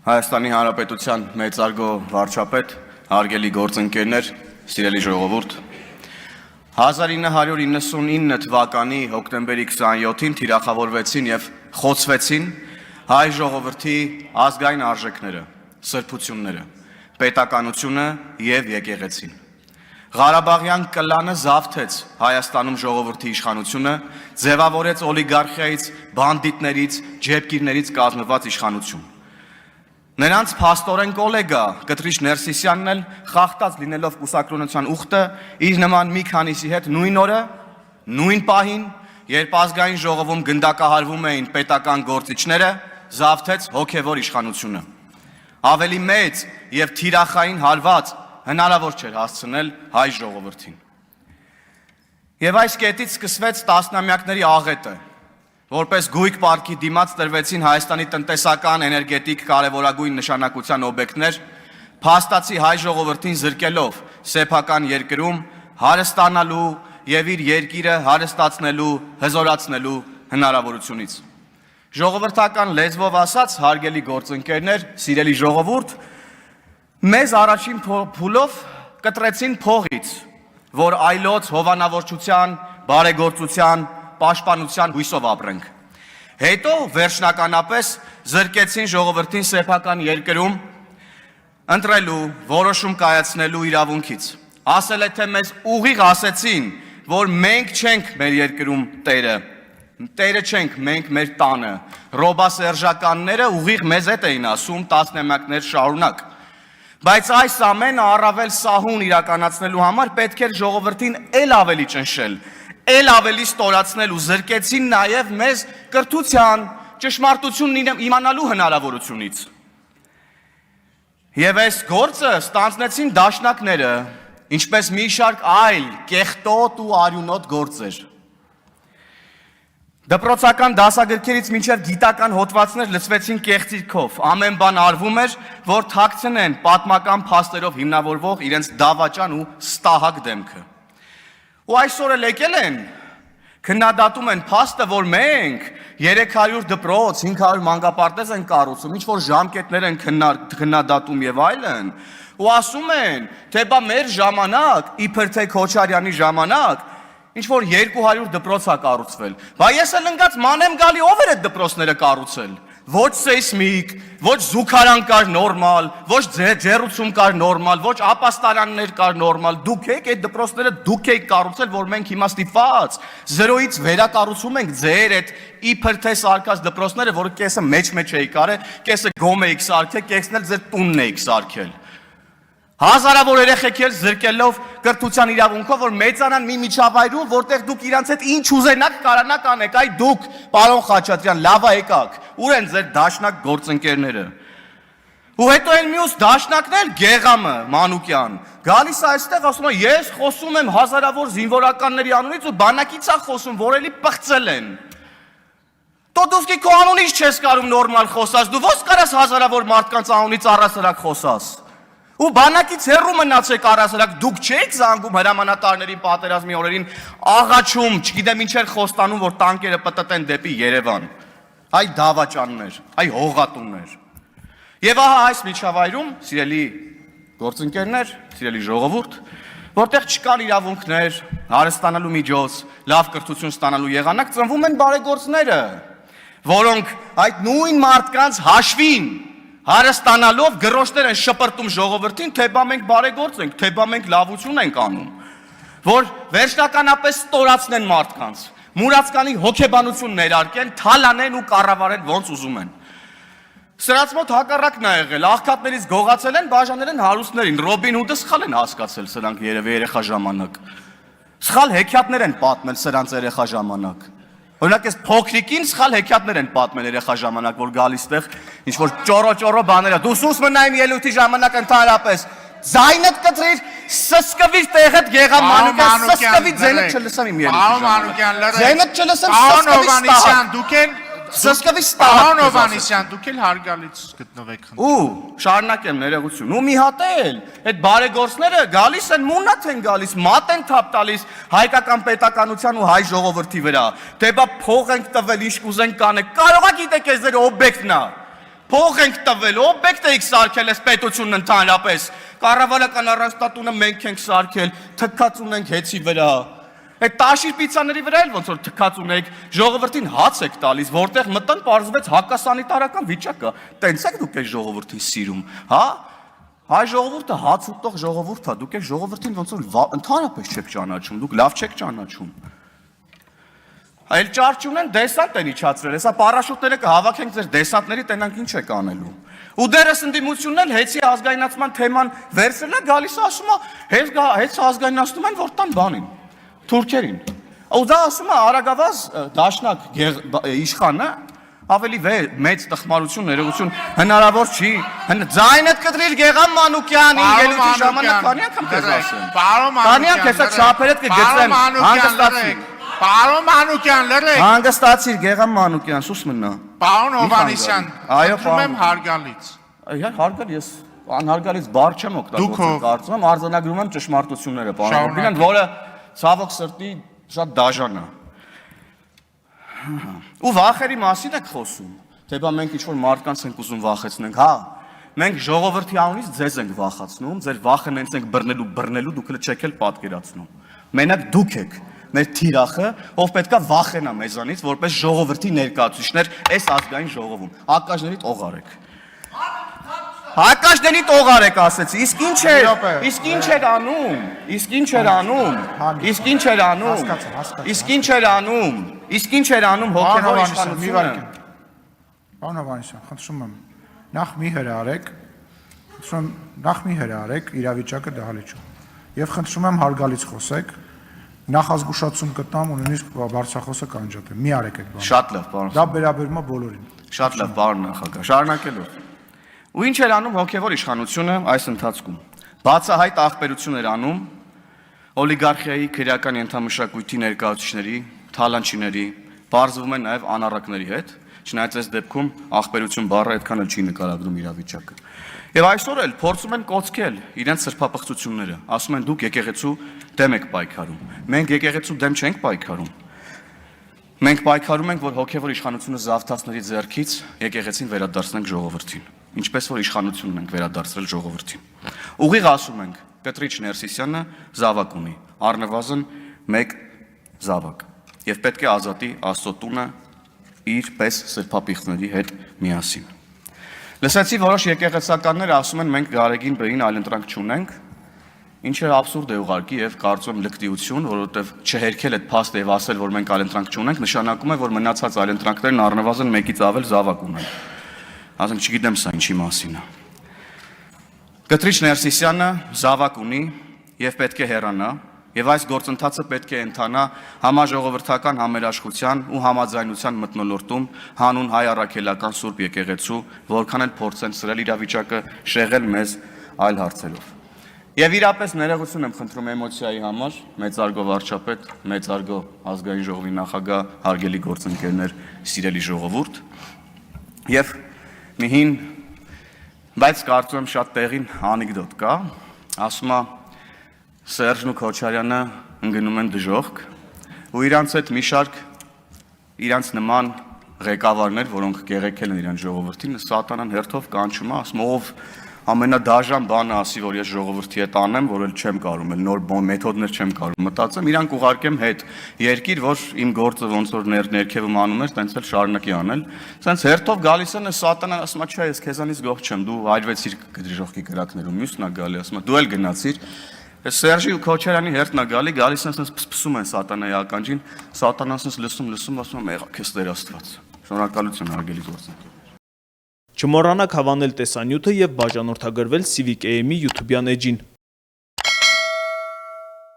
Հայաստանի Հանրապետության մեծարգո վարչապետ, հարգելի գործընկերներ, սիրելի ժողովուրդ, 1999 թվականի հոկտեմբերի 27-ին թիրախավորվեցին և խոցվեցին հայ ժողովրդի ազգային արժեքները, սրբությունները, պետականությունը և եկեղեցին։ Ղարաբաղյան կլանը զավթեց Հայաստանում ժողովրդի իշխանությունը, ձևավորեց օլիգարխիայից, բանդիտներից, ջեբկիրներից կազմված իշխանություն։ Նրանց փաստորեն կոլեգա Կտրիչ Ներսիսյանն էլ խախտած լինելով կուսակրոնության ուխտը իր նման մի քանիսի հետ նույն օրը, նույն պահին, երբ ազգային ժողովում գնդակահարվում էին պետական գործիչները, զավթեց հոգևոր իշխանությունը։ Ավելի մեծ և թիրախային հարված հնարավոր չէր հասցնել հայ ժողովրդին։ Եվ այս կետից սկսվեց տասնամյակների աղետը, որպես գույք պարկի դիմաց տրվեցին Հայաստանի տնտեսական, էներգետիկ կարևորագույն նշանակության օբյեկտներ, փաստացի հայ ժողովրդին զրկելով սեփական երկրում հարստանալու և իր երկիրը հարստացնելու, հզորացնելու հնարավորությունից։ Ժողովրդական լեզվով ասած, հարգելի գործընկերներ, սիրելի ժողովուրդ, մեզ առաջին փուլով կտրեցին փողից, որ այլոց հովանավորչության, բարեգործության, պաշտպանության հույսով ապրենք։ Հետո վերջնականապես զրկեցին ժողովրդին սեփական երկրում ընտրելու, որոշում կայացնելու իրավունքից։ Ասել է, թե մեզ ուղիղ ասեցին, որ մենք չենք մեր երկրում տերը, տերը չենք, մենք մեր տանը։ Ռոբասերժականները ուղիղ մեզ հետ էին ասում տասնամյակներ շարունակ։ Բայց այս ամենը առավել սահուն իրականացնելու համար պետք էր ժողովրդին էլ ավելի ճնշել, էլ ավելի ստորացնել ու զրկեցին նաև մեզ կրթության, ճշմարտությունն իմանալու հնարավորությունից։ Եվ այս գործը ստանձնեցին դաշնակները, ինչպես մի շարք այլ կեղտոտ ու արյունոտ գործեր։ Դպրոցական դասագրքերից մինչև գիտական հոդվածներ լցվեցին կեղծիքով, ամեն բան արվում էր, որ թաքցնեն պատմական փաստերով հիմնավորվող իրենց դավաճան ու ստահակ դեմքը։ Ու այսօր էլ եկել են, քննադատում են փաստը, որ մենք 300 դպրոց, 500 մանկապարտեզ են կառուցում, ինչ-որ ժամկետներ են քննադատում և այլն, ու ասում են, թե բա մեր ժամանակ, իբր թե Քոչարյանի ժամանակ, ինչ-որ 200 դպրոց է կառուցվել, բա ես էլ ընկած մանեմ գալի ով էր այդ դպրոցները կառուցել, ոչ սեյսմիկ, ոչ զուգարան կար նորմալ, ոչ ջեռուցում կար նորմալ, ոչ ապաստարաններ կար նորմալ, դուք եք այդ դպրոցները դուք եք կառուցել, որ մենք հիմա ստիպված զրոյից վերակառուցում ենք ձեր այդ իբր թե սարքած դպրոցները, որը կեսը մեջ էիք արել, կեսը գոմ էիք սարքել, կեսն էլ ձեր տունն էիք սարքել։ Հազարավոր երեխեք էլ զրկելով կրթության իրավունքով, որ մեծանան մի միջավայրում, որտեղ դուք իրանց հետ ինչ ուզենաք կարանաք անեք, այ դուք, պարոն Խաչատրյան, լավ եկաք, ուր են ձեր դաշնակ գործընկերները։ Ու հետո էլ մյուս դաշնակն էլ Գեղամը, Մանուկյան, գալիս է այստեղ ասում է, ես խոսում եմ հազարավոր զինվորականների անունից ու բանակից է խոսում, որ էլի պղծել են։ Դու դուսկի քո անունից չես կարում նորմալ խոսած, դու ո՞ց կարաս հազարավոր մարդկանց անունից առասարակ խոսած։ Ու բանակից հեռու մնացեք առասարակ, դուք չեք զանգում հրամանատարներին պատերազմի օրերին աղաչում, չգիտեմ ինչ էր խոստանում, որ տանկերը պտտեն դեպի Երևան։ Այ դավաճաններ, այ հողատուններ։ Եվ ահա այս միջավայրում, սիրելի գործընկերներ, սիրելի ժողովուրդ, որտեղ չկան իրավունքներ, հարստանալու միջոց, լավ կրթություն ստանալու եղանակ, ծնվում են բարեգործները, որոնք այդ նույն մարդկանց հաշվին հարստանալով գրոշներ են շպրտում ժողովրդին, թե բա մենք բարեգործ ենք, թե բա մենք լավություն ենք անում, որ վերջնականապես ստորացնեն մարդկանց, մուրացկանի հոգեբանություն ներարկեն, թալանեն ու կառավարեն ոնց ուզում են։ Սրանց մոտ հակառակն է եղել, աղքատներից գողացել են, բաժանել են հարուստներին, Ռոբին Հուդը սխալ են հասկացել սրանք երևի երեխա ժամանակ։ Սխալ հեքիաթներ են պատմել սրանց երեխա ժամանակ։ Օրինակ այս փոքրիկին սխալ հեքիաթներ են պատմել երեխա ժամանակ, որ գալիս տեղ ինչ-որ ճորո բաներ է։ Դու սուս մնայիմ ելույթի ժամանակ ընդհանրապես ձայնդ կտրիր, սսկվիր տեղդ Գեղամ Մանուկյան, սսկվի ձայնդ չլսեմ իմ ելույթի ժամանակ։ Ձայնդ չլսեմ, սսկվի ստահակ։ Սսկվի ստահակ։ Պարոն Հովհաննիսյան, դուք էլ հարգալից գտնվեք խնդրում։ Ու շարունակեմ ներողություն։ Ու մի հատ էլ այդ բարեգործները գալիս են մունատ են գալիս, մատ են թափ տալիս հայկական պետականության ու հայ ժողովրդի վրա։ Թե բա փող ենք տվել, ինչ կուզենք կանենք։ Կարողա գիտեք, այս ձեր օբյեկտն է։ Փող ենք տվել, օբյեկտ եք սարքել այս պետությունն ընդհանրապես։ Կառավարական առանձնատունը մենք ենք սարքել, թքած ունենք հեցի վրա։ Այդ տաշիր պիցաների վրա էլ ոնց որ թքած ունեք, ժողովրդին հաց եք տալիս, որտեղ մտան պարզվեց հակասանիտարական վիճակը։ Տենց եք դուք այս ժողովրդին սիրում, հա? Հայ ժողովուրդը հաց ուտող ժողովուրդ է, դուք այս ժողովրդին ոնց որ ընդհանրապես չեք ճանաչում, դուք լավ չեք ճանաչում։ Այլ ճարճուն են դեսանտ են իջացրել, հեսա պարաշուտները կհավաքենք ձեր դեսանտների, տենանք ինչ եք անելու։ Ու դերս ընդդիմությունն էլ հեցի ազգայնացման թեման վերցրել է, գալիս ասում է, հենց ազգայնացնում են, որ տան բանին, թուրքերին։ Ու դա ասում է Արագավազ դաշնակ իշխանը, ավելի մեծ տխմարություն, ներողություն հնարավոր չի։ Ձայնդ կտրիր Գեգամ Մանուկյանի ելույթի ժամանակ քանի անգամ քեզ ասեմ։ Քանի անգամ քեզ շապերդ կգծեմ, հանգստացի։ Պարոն Մանուկյան, լրեք։ Հանգստացիր Գեգամ Մանուկյան, սուս մնա։ Պարոն Հովհաննիսյան, խնդրում եմ հարգալից։ Այո, հարգալ ես անհարգալից բառ չեմ օգտագործում, կարծում եմ արձանագրում եմ ճշմարտությունները, պարոն Հովհաննիսյան, որը ցավոք սրտի շատ դաժան է։ Ու վախերի մասին եք խոսում, թե բա մենք ինչ-որ մարդկանց ենք ուզում վախեցնենք, հա։ Մենք ժողովրդի անունից ձեզ ենք վախացնում, ձեր վախը նենց ենք բռնելու, դուք էլ չեք էլ պատկերացնում։ Մենակ դուք եք մեր թիրախը, ով պետքա վախենա մեզանից, որպես ժողովրդի ներկայացուցիչներ այս ազգային ժողովում։ Հակաշներից օղարեք։ Հակաշներից օղարեք ասեցի, իսկ ինչ էր անում, իսկ ինչ էր անում, իսկ ինչ էր անում, իսկ ինչ էր անում, իսկ ինչ էր անում հոգևոր իշխանությունը։ Պարոն Հովհաննիսյան, խնդրում եմ, նախ մի հրարեք իրավիճակը դահլիճում։ Եվ խնդրում եմ հարգալից խոսեք, նախազգուշացում կտամ ու նույնիսկ բարձրախոսը կանջատեմ։ Մի արեք այդ բանը։ Շատ լավ, պարոն։ Դա վերաբերում է բոլորին։ Շատ լավ, պարոն նախագահ, շարունակելով։ Ու ինչ էր անում հոգևոր իշխանությունը այս ընթացքում։ Բացահայտ աղբերություն էր անում օլիգարխիայի քրեական ենթամշակույթի ներկայացուցիչների, թալանչիների, բարձվում են նաև անառակների հետ, չնայած այս դեպքում աղբերություն բառը այդքան էլ չի նկարագրում իրավիճակը։ Եվ այսօր էլ փորձում են կոծկել իրենց սրբապղծությունները, ասում են դուք եկեղեցու դեմ եք պայքարում։ Մենք եկեղեցու դեմ չենք պայքարում։ Մենք պայքարում ենք, որ հոգևոր իշխանությունը զավթացների ձեռքից եկեղեցին վերադարձնենք ժողովրդին, ինչպես որ իշխանությունն ենք վերադարձրել ժողովրդին։ Ուղիղ ասում ենք, Կտրիչ Ներսիսյանը զավակ ունի, առնվազն 1 զավակ, եւ պետք է ազատի Աստծո տունը իր պես սրբապիղծների հետ միասին։ Լսեցի որոշ եկեղեցականներ ասում են մենք Գարեգին Բեին այլընտրանք չունենք, ինչը աբսուրդ է ուղղակի եւ կարծում եմ լկտիություն, որովհետեւ չհերքել այդ փաստը եւ ասել, որ մենք այլընտրանք չունենք, նշանակում է, որ մնացած այլընտրանքներն առնվազն 1-ից ավել զավակ ունեն։ Ասենք չգիտեմ սա ինչի մասին է։ Կտրիչ Ներսիսյանը զավակ ունի եւ պետք է հեռանա, եւ այս գործընթացը պետք է ընթանա համաժողովրդական համերաշխության ու համաձայնության մթնոլորտում հանուն հայ առաքելական Սուրբ եկեղեցու, որքան էլ փորձեն սրել իրավիճակը, շեղել մեզ այլ հարցերով։ Եվ իրապես ներողություն եմ խնդրում էմոցիայի համար, մեծարգո վարչապետ, մեծարգո ազգային ժողովի նախագահ, հարգելի գործընկերներ, սիրելի ժողովուրդ, եւ մի հին, բայց կարծում եմ շատ տեղին անեկդոտ կա, ասում է Սերժն ու Քոչարյանը ընկնում են դժոխք ու իրանց հետ մի շարք իրանց նման ղեկավարներ, որոնք գեղեցել են իրան ժողովրդին, սատանան հերթով կանչում է, ասում ով ամենադաժան բանը ասի, որ ես ժողովրդի հետ անեմ, որ էլ չեմ կարում, էլ նոր մեթոդներ չեմ կարում մտածեմ, իրանք ուղարկեմ հետ երկիր, որ իմ գործը ոնց որ ներքևում անում էր, տենց էլ շարունակի անել, տենց հերթով գալիս են սատանան ասում է, չէ, ես քեզանից գող չեմ, դու այրվեցիր դժոխքի կրակներում, մյուսն է գալի, ասում է, դու էլ գնացիր Սերժի ու Քոչարյանի հերթն է գալի, գալիս են ասես փսփսում են սատանայի ականջին, սատանան ասես լսում, ասում է եղա քեզ Տեր Աստված։ Շնորհակալություն հարգելի գործընկերներ։ Չմոռանաք հավանել տեսանյութը եւ բաժանորդագրվել Civic AM-ի YouTube-յան էջին։